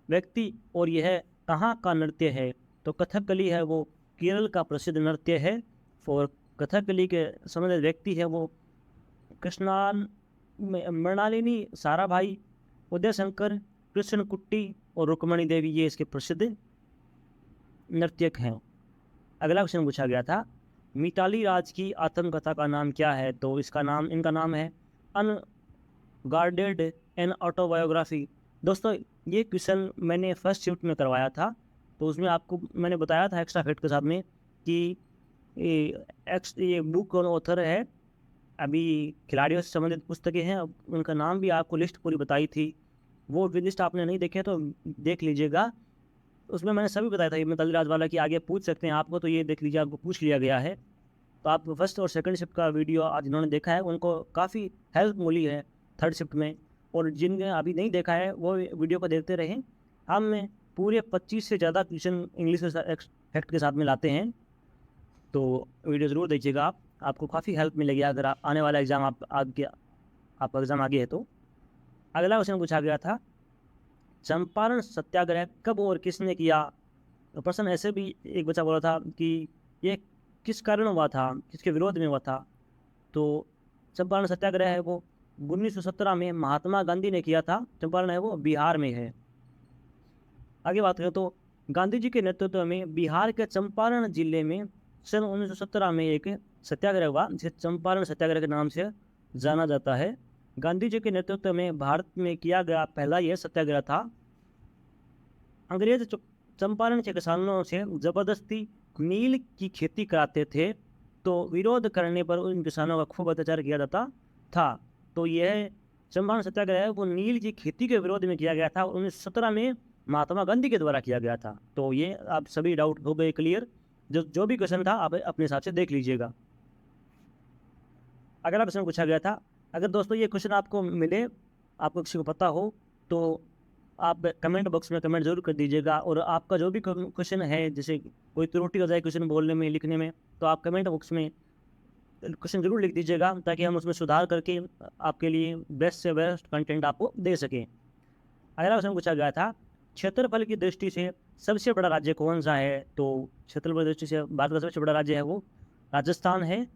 व्यक्ति और यह कहाँ का नृत्य है? तो कथकली है वो केरल का प्रसिद्ध नृत्य है, और कथकली के संबंधित व्यक्ति है वो कृष्णान मृणालिनी साराभाई, उदय शंकर, कृष्ण कुट्टी और रुक्मणी देवी, ये इसके प्रसिद्ध नर्तक हैं। अगला क्वेश्चन पूछा गया था, मिताली राज की आत्मकथा का नाम क्या है? तो इनका नाम है अनगार्डेड एन ऑटोबायोग्राफी। दोस्तों ये क्वेश्चन मैंने फर्स्ट शिफ्ट में करवाया था, तो उसमें आपको मैंने बताया था एक्स्ट्रा फैक्ट के साथ में कि ये बुक कौन ऑथर है। अभी खिलाड़ियों से संबंधित पुस्तकें हैं, उनका नाम भी आपको लिस्ट पूरी बताई थी। वो लिस्ट आपने नहीं देखे तो देख लीजिएगा, उसमें मैंने सभी बताया था। मिताली राज वाला कि आगे पूछ सकते हैं आपको, तो ये देख लीजिए, आपको पूछ लिया गया है। तो आप फर्स्ट और सेकंड शिफ्ट का वीडियो आज जिन्होंने देखा है उनको काफ़ी हेल्प मिली है थर्ड शिफ्ट में, और जिनने अभी नहीं देखा है वो वीडियो को देखते रहें। हम पूरे 25 से ज़्यादा क्वेश्चन इंग्लिश फैक्ट के साथ में लाते हैं, तो वीडियो ज़रूर देखिएगा आपको काफ़ी हेल्प मिलेगी अगर आने वाला एग्ज़ाम आपका एग्ज़ाम आगे है तो। अगला क्वेश्चन पूछा गया था, चंपारण सत्याग्रह कब और किसने किया? तो प्रश्न ऐसे भी एक बच्चा बोला था कि ये किस कारण हुआ था, किसके विरोध में हुआ था? तो चंपारण सत्याग्रह है वो 1917 में महात्मा गांधी ने किया था। चंपारण है वो बिहार में है। आगे बात करें तो गांधी जी के नेतृत्व में बिहार के चंपारण जिले में सन 1917 में एक सत्याग्रह हुआ, जिसे चंपारण सत्याग्रह के नाम से जाना जाता है। गांधी जी के नेतृत्व में भारत में किया गया पहला यह सत्याग्रह था। अंग्रेज चंपारण के किसानों से जबरदस्ती नील की खेती कराते थे, तो विरोध करने पर उन किसानों का खूब अत्याचार किया जाता था। तो यह चंपारण सत्याग्रह है वो नील की खेती के विरोध में किया गया था, 1917 में महात्मा गांधी के द्वारा किया गया था। तो ये आप सभी डाउट हो गए क्लियर। जो भी क्वेश्चन था आप अपने हिसाब से देख लीजिएगा। अगला प्रश्न पूछा गया था, अगर दोस्तों ये क्वेश्चन आपको मिले, आपको किसी को पता हो, तो आप कमेंट बॉक्स में कमेंट जरूर कर दीजिएगा। और आपका जो भी क्वेश्चन है, जैसे कोई त्रुटि हो जाए क्वेश्चन बोलने में, लिखने में, तो आप कमेंट बॉक्स में क्वेश्चन जरूर लिख दीजिएगा, ताकि हम उसमें सुधार करके आपके लिए बेस्ट से बेस्ट कंटेंट आपको दे सकें। अगला क्वेश्चन पूछा गया था, क्षेत्रफल की दृष्टि से सबसे बड़ा राज्य कौन सा है? तो क्षेत्रफल की दृष्टि से भारत का सबसे बड़ा राज्य है वो राजस्थान है,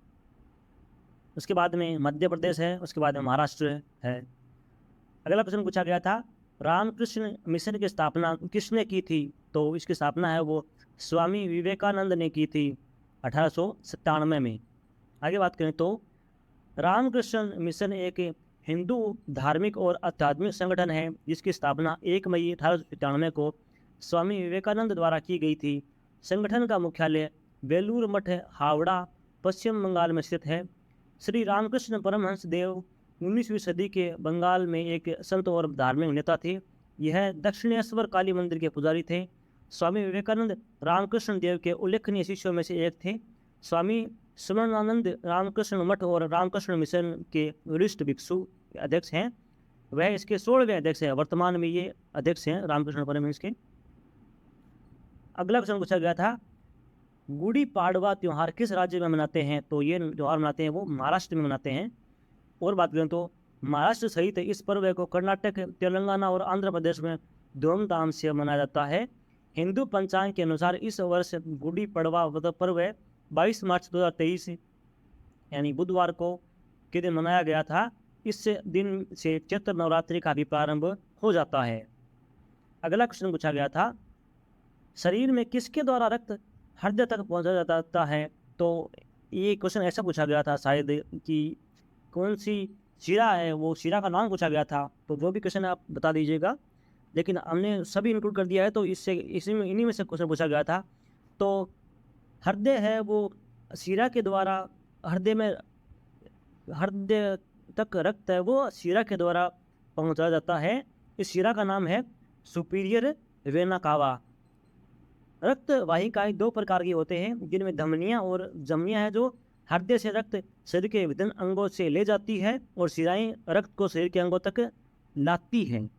उसके बाद में मध्य प्रदेश है, उसके बाद में महाराष्ट्र है। अगला प्रश्न पूछा गया था, रामकृष्ण मिशन की स्थापना किसने की थी? तो इसकी स्थापना है वो स्वामी विवेकानंद ने की थी 1897 में। आगे बात करें तो रामकृष्ण मिशन एक हिंदू धार्मिक और आध्यात्मिक संगठन है, जिसकी स्थापना 1 मई 1897 को स्वामी विवेकानंद द्वारा की गई थी। संगठन का मुख्यालय बेलूर मठ, हावड़ा, पश्चिम बंगाल में स्थित है। श्री रामकृष्ण परमहंस देव 19वीं सदी के बंगाल में एक संत और धार्मिक नेता थे। यह दक्षिणेश्वर काली मंदिर के पुजारी थे। स्वामी विवेकानंद रामकृष्ण देव के उल्लेखनीय शिष्यों में से एक थे। स्वामी स्वर्णानंद रामकृष्ण मठ और रामकृष्ण मिशन के वरिष्ठ भिक्षु अध्यक्ष हैं। वह इसके 16वें अध्यक्ष हैं। वर्तमान में ये अध्यक्ष हैं रामकृष्ण परमहंस के। अगला क्वेश्चन पूछा गया था, गुड़ी पाड़वा त्यौहार किस राज्य में मनाते हैं? तो ये त्यौहार मनाते हैं वो महाराष्ट्र में मनाते हैं। और बात करें तो महाराष्ट्र सहित इस पर्व को कर्नाटक, तेलंगाना और आंध्र प्रदेश में धूमधाम से मनाया जाता है। हिंदू पंचांग के अनुसार इस वर्ष गुड़ी पड़वा पर्व 22 मार्च 2023 यानी बुधवार को के दिन मनाया गया था। इस दिन से चैत्र नवरात्रि का भी प्रारंभ हो जाता है। अगला क्वेश्चन पूछा गया था, शरीर में किसके द्वारा रक्त हृदय तक पहुंचाया जाता है? तो ये क्वेश्चन ऐसा पूछा गया था शायद कि कौन सी शिरा है, वो शिरा का नाम पूछा गया था। तो जो भी क्वेश्चन आप बता दीजिएगा, लेकिन हमने सभी इंक्लूड कर दिया है तो इन्हीं में से क्वेश्चन पूछा गया था। तो हृदय है वो शिरा के द्वारा, हृदय तक रक्त है वो शिरा के द्वारा पहुंचाया जाता है। इस शिरा का नाम है सुपीरियर वेना कावा। रक्त वाहिकाएं 2 प्रकार की होते हैं, जिनमें धमनियां और जमनियां हैं जो हृदय से रक्त शरीर के विभिन्न अंगों से ले जाती है और शिराएं रक्त को शरीर के अंगों तक लाती हैं।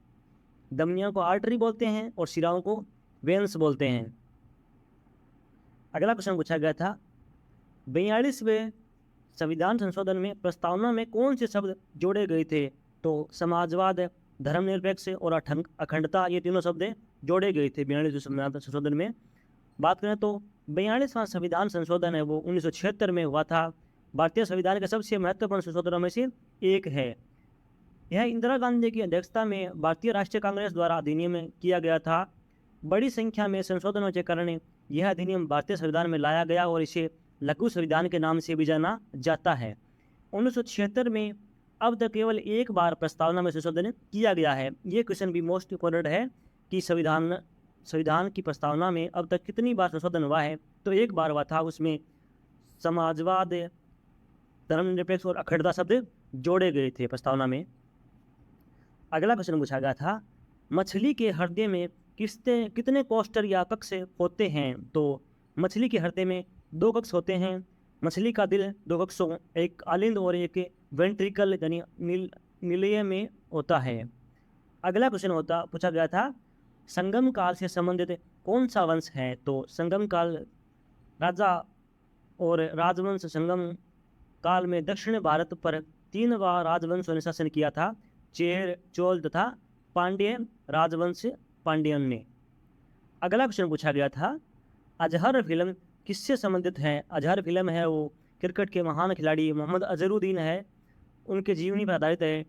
धमनियों को आर्टरी बोलते हैं और शिराओं को वेन्स बोलते हैं। अगला क्वेश्चन पूछा गया था, 42वें संविधान संशोधन में प्रस्तावना में कौन से शब्द जोड़े गए थे? तो समाजवाद, धर्मनिरपेक्ष और अखंडता, ये तीनों शब्द जोड़े गए थे 42वें संविधान संशोधन में। बात करें तो 42वां संविधान संशोधन है वो 1976 में हुआ था। भारतीय संविधान के सबसे महत्वपूर्ण संशोधनों में से एक है। यह इंदिरा गांधी की अध्यक्षता में भारतीय राष्ट्रीय कांग्रेस द्वारा अधिनियम किया गया था। बड़ी संख्या में संशोधनों के कारण यह अधिनियम भारतीय संविधान में लाया गया और इसे लघु संविधान के नाम से भी जाना जाता है। 1976 में अब तक केवल एक बार प्रस्तावना में संशोधन किया गया है। ये क्वेश्चन भी मोस्ट इम्पोर्टेंट है कि संविधान की प्रस्तावना में अब तक कितनी बार संशोधन हुआ है? तो एक बार हुआ था, उसमें समाजवाद, धर्मनिरपेक्ष और अखंडता शब्द जोड़े गए थे प्रस्तावना में। अगला क्वेश्चन पूछा गया था, मछली के हृदय में कितने कोस्टर या कक्ष होते हैं? तो मछली के हृदय में 2 कक्ष होते हैं। मछली का दिल 2 कक्षों, एक आलिंद और एक वेंट्रिकल यानी निलय में होता है। अगला क्वेश्चन पूछा गया था, संगम काल से संबंधित कौन सा वंश है? तो संगम काल राजा और राजवंश संगम काल में दक्षिण भारत पर 3 बार राजवंशों ने शासन किया था, चेर, चोल तथा पांड्य राजवंश पांड्यन ने। अगला क्वेश्चन पूछा गया था, अजहर फिल्म किससे संबंधित है? अजहर फिल्म है वो क्रिकेट के महान खिलाड़ी मोहम्मद अजहरुद्दीन है, उनके जीवनी पर आधारित है।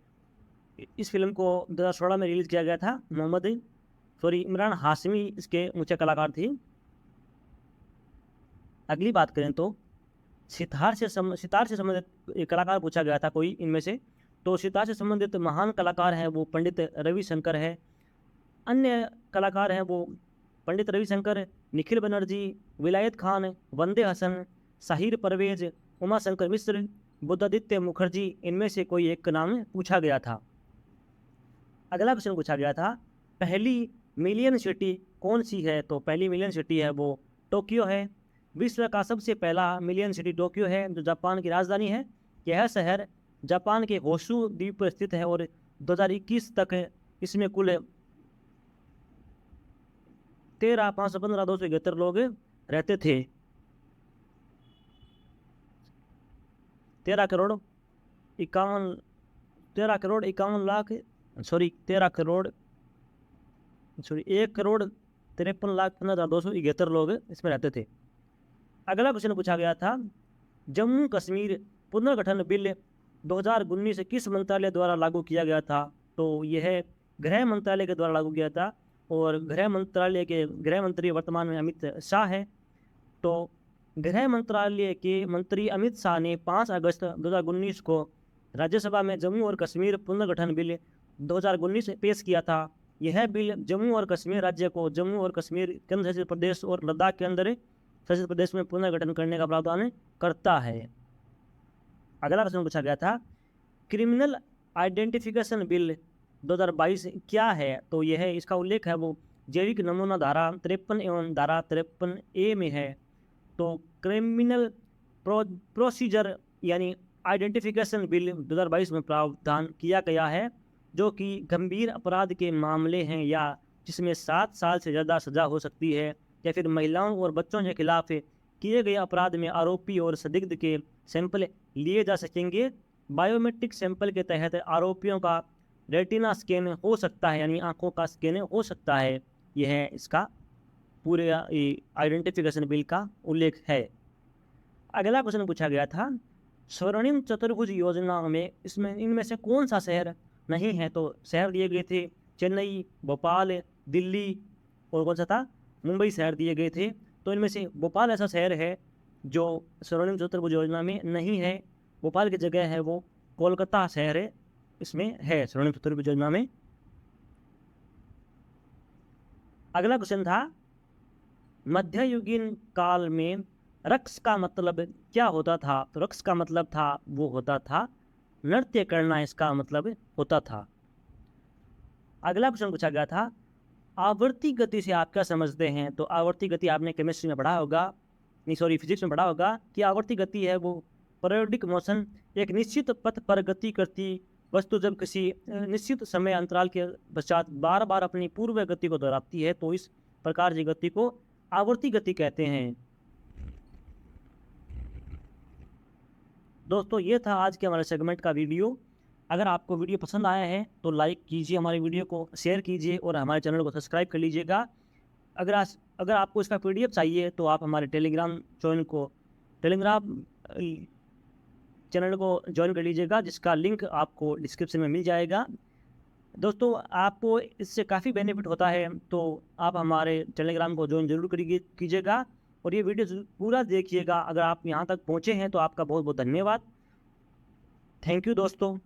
इस फिल्म को 2016 में रिलीज किया गया था। इमरान हाशमी इसके मुख्य कलाकार थे। अगली बात करें तो सितार से संबंधित कलाकार पूछा गया था कोई इनमें से। तो सितार से संबंधित महान कलाकार हैं वो पंडित रविशंकर है। अन्य कलाकार हैं वो पंडित रविशंकर, निखिल बनर्जी, विलायत खान, वंदे हसन, साहिर परवेज, उमाशंकर मिश्र, बुद्धादित्य मुखर्जी, इनमें से कोई एक का नाम पूछा गया था। अगला क्वेश्चन पूछा गया था, पहली मिलियन सिटी कौन सी है? तो पहली मिलियन सिटी है वो टोक्यो है। विश्व का सबसे पहला मिलियन सिटी टोक्यो है जो जापान की राजधानी है। यह शहर जापान के होशु द्वीप पर स्थित है और 2021 तक इसमें कुल 13,515,271 लोग रहते थे। 13 करोड़ 51 लाख 1,53,15,271 लोग इसमें रहते थे। अगला क्वेश्चन पूछा गया था, जम्मू कश्मीर पुनर्गठन बिल 2019 किस मंत्रालय द्वारा लागू किया गया था? तो यह गृह मंत्रालय के द्वारा लागू किया था और गृह मंत्रालय के गृह मंत्री वर्तमान में अमित शाह है। तो गृह मंत्रालय के मंत्री अमित शाह ने 5 अगस्त 2019 को राज्यसभा में जम्मू और कश्मीर पुनर्गठन बिल 2019 पेश किया था। यह बिल जम्मू और कश्मीर राज्य को जम्मू और कश्मीर केंद्र शासित प्रदेश और लद्दाख के अंदर शासित प्रदेश में पुनर्गठन करने का प्रावधान करता है। अगला प्रश्न पूछा गया था, क्रिमिनल आइडेंटिफिकेशन बिल 2022 क्या है? तो यह इसका उल्लेख है वो जैविक नमूना धारा 53 एवं धारा 53A में है। तो क्रिमिनल प्रोसीजर यानी आइडेंटिफिकेशन बिल 2022 में प्रावधान किया गया है, जो कि गंभीर अपराध के मामले हैं या जिसमें 7 साल से ज़्यादा सज़ा हो सकती है, या फिर महिलाओं और बच्चों के खिलाफ किए गए अपराध में आरोपी और संदिग्ध के सैंपल लिए जा सकेंगे। बायोमेट्रिक सैंपल के तहत आरोपियों का रेटिना स्कैन हो सकता है, यानी आंखों का स्कैन हो सकता है। यह इसका पूरे आइडेंटिफिकेशन बिल का उल्लेख है। अगला क्वेश्चन पूछा गया था, स्वर्णिम चतुर्भुज योजना में इसमें इनमें से कौन सा शहर नहीं है? तो शहर दिए गए थे चेन्नई, भोपाल, दिल्ली और कौन सा था? मुंबई शहर दिए गए थे। तो इनमें से भोपाल ऐसा शहर है जो स्वर्णिम चतुर्भुज योजना में नहीं है। भोपाल की जगह है वो कोलकाता शहर है, इसमें है स्वर्णिम चतुर्भुज योजना में। अगला क्वेश्चन था, मध्ययुगीन काल में रक्स का मतलब क्या होता था? तो रक्स का मतलब था वो होता था नृत्य करना, इसका मतलब होता था। अगला क्वेश्चन पूछा गया था, आवर्ती गति से आप क्या समझते हैं? तो आवर्ती गति आपने केमिस्ट्री में पढ़ा होगा, नहीं सॉरी फिजिक्स में पढ़ा होगा कि आवर्ती गति है वो पीरियोडिक मोशन, एक निश्चित पथ पर गति करती वस्तु जब किसी निश्चित समय अंतराल के पश्चात बार बार अपनी पूर्व गति को दोहराती है, तो इस प्रकार की गति को आवर्ती गति कहते हैं। दोस्तों ये था आज के हमारे सेगमेंट का वीडियो। अगर आपको वीडियो पसंद आया है तो लाइक कीजिए, हमारे वीडियो को शेयर कीजिए और हमारे चैनल को सब्सक्राइब कर लीजिएगा। अगर आपको इसका PDF चाहिए तो आप हमारे टेलीग्राम चैनल को ज्वाइन कर लीजिएगा, जिसका लिंक आपको डिस्क्रिप्शन में मिल जाएगा। दोस्तों आपको इससे काफ़ी बेनिफिट होता है, तो आप हमारे टेलीग्राम को ज्वाइन जरूर कीजिएगा और ये वीडियो पूरा देखिएगा। अगर आप यहाँ तक पहुँचे हैं तो आपका बहुत बहुत धन्यवाद। थैंक यू दोस्तों।